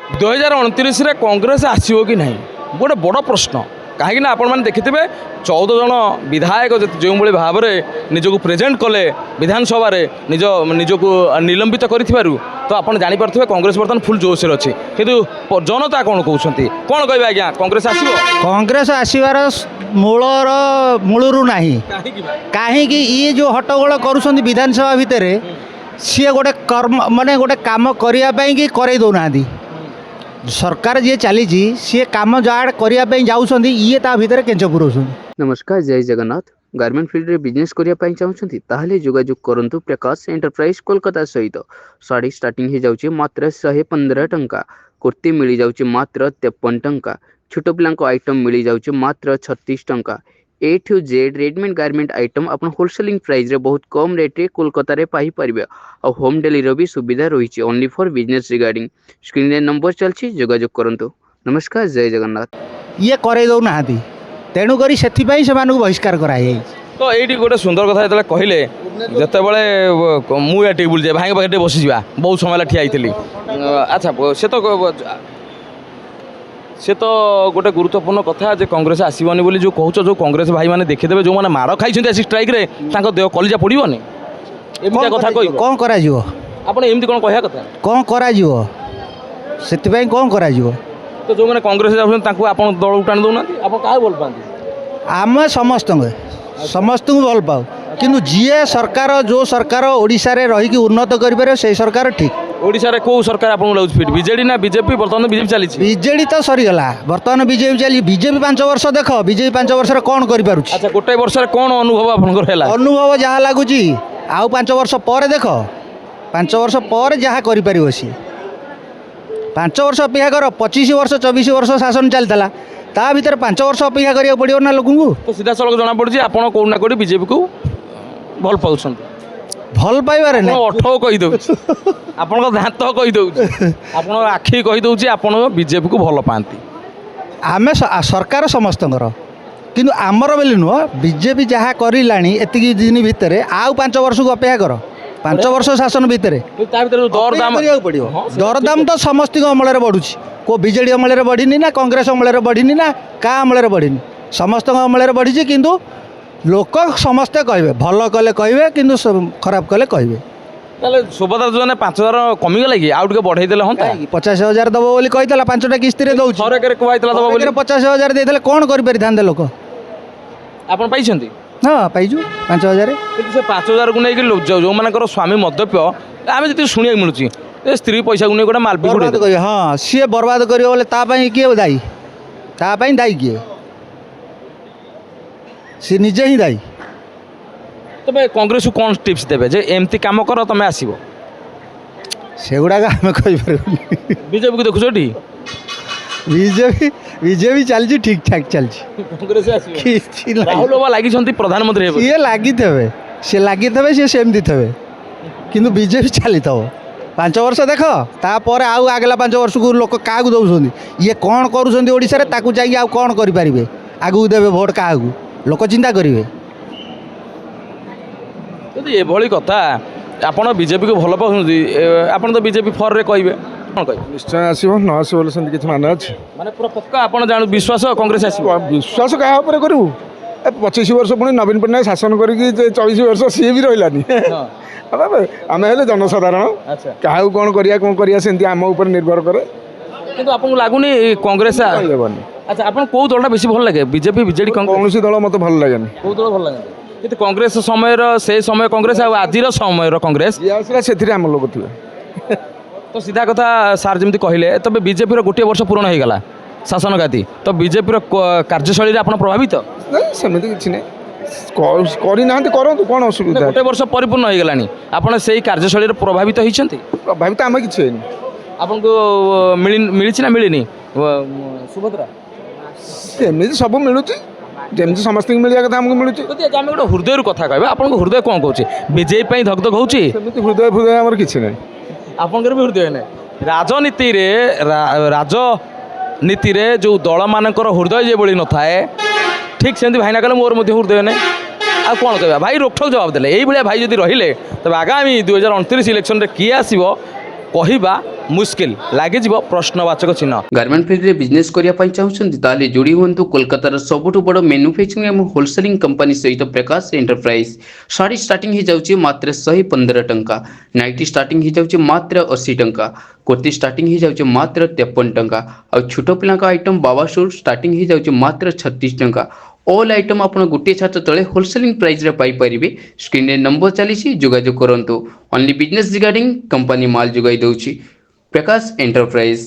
2029 कांग्रेस आसो कि ना गोटे बड़ प्रश्न कहीं आपण मैंने देखिथे 14 जन विधायक जो भाव में निजक प्रेजेंट कले विधानसभा निज निजक निलंबित करूँ तो आप जापारे कांग्रेस बर्तमान फुल जोश अच्छी किंतु जनता कौन कहते कौन कह आज्ञा कांग्रेस आसो कांग्रेस आसबार मूलरू ना कहीं ये जो हट्टगोल कर विधानसभा भितर सी गोटे कर्म माने गोटे काम करने कि करई दौना सरकार जी चली सी कम जहाँ करने जाऊँगी ये ता भितर केंच पुराउछन। नमस्कार जय जगन्नाथ गारमेंट फील्ड रे बिजनेस करने चाहूँगी ताहले जोगाजोग करंतु प्रकाश एंटरप्राइज कोलकाता सहित साड़ी स्टार्टिंग हो जाउची मात्र 115 टंका कुर्ती मिल जाउची मात्र 53 टंका छोट पिलांको आइटम मिल जाउची मात्र 36 टंका A to Z readymade garment item अपन होलसेलिंग प्राइस रे बहुत कम रेट रे कोलकाता रे पाई परिबे और होम डिलीवरी भी सुविधा रही only for business regarding screen रे नंबर चलछि जोगाजोग करंतु। नमस्कार जय जगन्नाथ। ये करई दौना तेणुक से बहिष्कार कराई तो ये गोटे सुंदर कथा जो कहले जिते बड़े मुझे टेबुल जाए भाई पाखे बसी बहुत समय ठिया अच्छा से तो गोटे गुरुत्वपूर्ण कथा जे कांग्रेस आसबनी बोली जो कहूँ जो कांग्रेस भाई मैंने देखीदे जो मैंने माड़ खाई स्ट्राइक रे देह कलिजा पड़ोनी एमती कथा कह कौन करा आप एमती कौन कह कथा कौन करा से कौन करा तो जो मैंने कांग्रेस जाऊँ आप दल टाणी दौना आप क्या भल पाती आम समस्त भल पाऊ किंतु जीए सरकार जो सरकार ओडिशा रे रही कि उन्नत करें से सरकार ठीक ओडिशा रे को सरकार आपको लाउज फिट बीजेडी ना बीजेपी बर्तमान बीजेपी चली बीजेडी तो सरीगला बर्तमान बीजेपी चली बीजेपी 5 वर्ष देख बीजेपी 5 वर्ष कौन कर अच्छा गोटे वर्ष कौन अनुभव आपंकर अनुभव जहाँ लगुच आउ 5 वर्ष पर देख 5 वर्ष पर जहाँ कर सी 5 वर्ष अपेक्षा कर 25 वर्ष 24 वर्ष शासन चलता ता भीतर 5 वर्ष अपेक्षा करा पड़ो ना लोक तो सीधा सड़क जना पड़ी आप कौना कौटी बीजेपी को भल पाँच भल पाइबारे ना ओठ कहीदे आप दात कहीदे आप आखि कहीदे आप बीजेपी को भल पाती आम सरकार समस्त किंतु आमर बोली नुह बीजेपी जहाँ करानी एति दिन भितर आउ 5 वर्ष को अपेक्षा कर 5 वर्ष शासन भितर दरदाम तो समस्त अमल बढ़ुची को बीजेडी अमल बढ़ी ना कांग्रेस अमल बढ़ी ना क्या अमल बढ़ी समस्त अमल बढ़ी किंतु लोक समस्ते कहे भल कले कहे कि खराब कले कहे सुभद्रा योजना 5000 कमिगला कि आउ बढ़े देले हाँ 50,000 दब बोली कही 5टा किस्ती दौर 50,000 देते कौन कर लोक आप पाई हाँ पाइजु 5,000 से 5,000 को लेकिन जो मानकर स्वामी मद्यप्य आम जी शुणा मिलूँ स्त्री पैसा को नहीं गोटे मालपी कर हाँ सी बर्बाद कर किए दायी तापाई दायी किए सी निजे ही दायी तबे कांग्रेस को कौन टिप्स देवे जे एमती काम कर तुम आसो से गुड़ाक आम कहीपर बीजेपी को देखुछ टी बीजेपी चलती ठीक ठाक चलती कांग्रेस राहुल बाबा लगी प्रधानमंत्री ये लगी सी लगी सी सेमती थे किंतु बीजेपी चली 5 वर्ष देख तापर आउ आगला 5 वर्ष को लोक क्या दौरान ये कौन करूँ जाइए आउ कौन करेंगे आगू देवे भोट क्या लोक चिंता करेंगे ये भली कथा आपड़ बीजेपी को भल पाऊँगी आप तो बीजेपी फर रे कहे कौन कह निश्चय आसो न आसो बोले किसी मान अच्छे माने पूरा पक्का आप जान विश्वास कांग्रेस आसो विश्वास क्या करूँ 25 वर्ष पुणी नवीन पट्टनायक शासन करके 24 वर्ष सी भी रही आम हेले जनसाधारण क्या कौन करा से आम उपर निर्भर करे किंतु आपको लगुनि कांग्रेस अच्छा आप कौ दलटा बेसी भल लगे बीजेपी बीजेडी कौन दल मत भल लगे कौ दल भल लगे किंतु कांग्रेस समय से समय कांग्रेस आज समय कांग्रेस से आम लोग थे तो सीधा कथा सार जमी कहले तबे बीजेपी गोटे वर्ष पूर्ण हो गला शासन गादी तो बीजेपी कार्यशैली आप प्रभावित सेमती किसी नहीं करना करूँ कौन असुविधा गोटे वर्ष परिपूर्ण हो गला आपड़ से कार्यशैली प्रभावित होती प्रभावित आम कि आपको मिली ना मिलनी सुभद्रा सेमती सब मिलूँ जमी समस्त मिलवा कथा आमको मिलूँ आम गोटे हृदय कथा कह आप हृदय कौन कहे बीजेपी धक धक होती हृदय हृदय आम कि नहीं आपंकर भी हृदय ना राजनीति राजनीति जो दल मानकर हृदय जो न थाए ठीक सेमती भाईना कहले मोर हृदय ना आ कौन कह भाई रोकठोक जवाब देले यही भाई जब रहिले तब आगामी 2029 इलेक्शन रे किए आसो କହିବା ମୁସ୍କିଲ ଲାଗିଯିବ ପ୍ରଶ୍ନବାଚକ ଚିହ୍ନ। ଗାର୍ମେଣ୍ଟ ଫିଲ୍ଡରେ ବିଜନେସ୍ କରିବା ପାଇଁ ଚାହୁଁଛନ୍ତି ତାହେଲେ ଯୋଡ଼ି ହୁଅନ୍ତୁ କୋଲକାତାର ସବୁଠୁ ବଡ଼ ମ୍ୟାନୁଫ୍ୟାକ୍ଚରିଂ ଏବଂ ହୋଲସେଲିଂ କମ୍ପାନୀ ସହିତ ପ୍ରକାଶ ଏଣ୍ଟରପ୍ରାଇଜ୍। ଶାଢ଼ୀ ଷ୍ଟାର୍ଟିଂ ହେଇଯାଉଛି ମାତ୍ର 115 ଟଙ୍କା, ନାଇଟି ଷ୍ଟାର୍ଟିଂ ହେଇଯାଉଛି ମାତ୍ର 80 ଟଙ୍କା, କୁର୍ତ୍ତୀ ଷ୍ଟାର୍ଟିଂ ହେଇଯାଉଛି ମାତ୍ର 53 ଟଙ୍କା, ଆଉ ଛୋଟ ପିଲାଙ୍କ ଆଇଟମ୍ ବାବା ସୁଟ୍ ଷ୍ଟାର୍ଟିଂ ହେଇଯାଉଛି ମାତ୍ର 36 ଟଙ୍କା। ऑल आइटम आपण गोटे छात तले होलसेलिंग प्राइस रे पाई परिबे। स्क्रीन रे नंबर चलीसी जोगाजोग करंतु। ओनली बिजनेस रिगार्डिंग कंपनी माल जोगाई दउची प्रकाश एंटरप्राइज।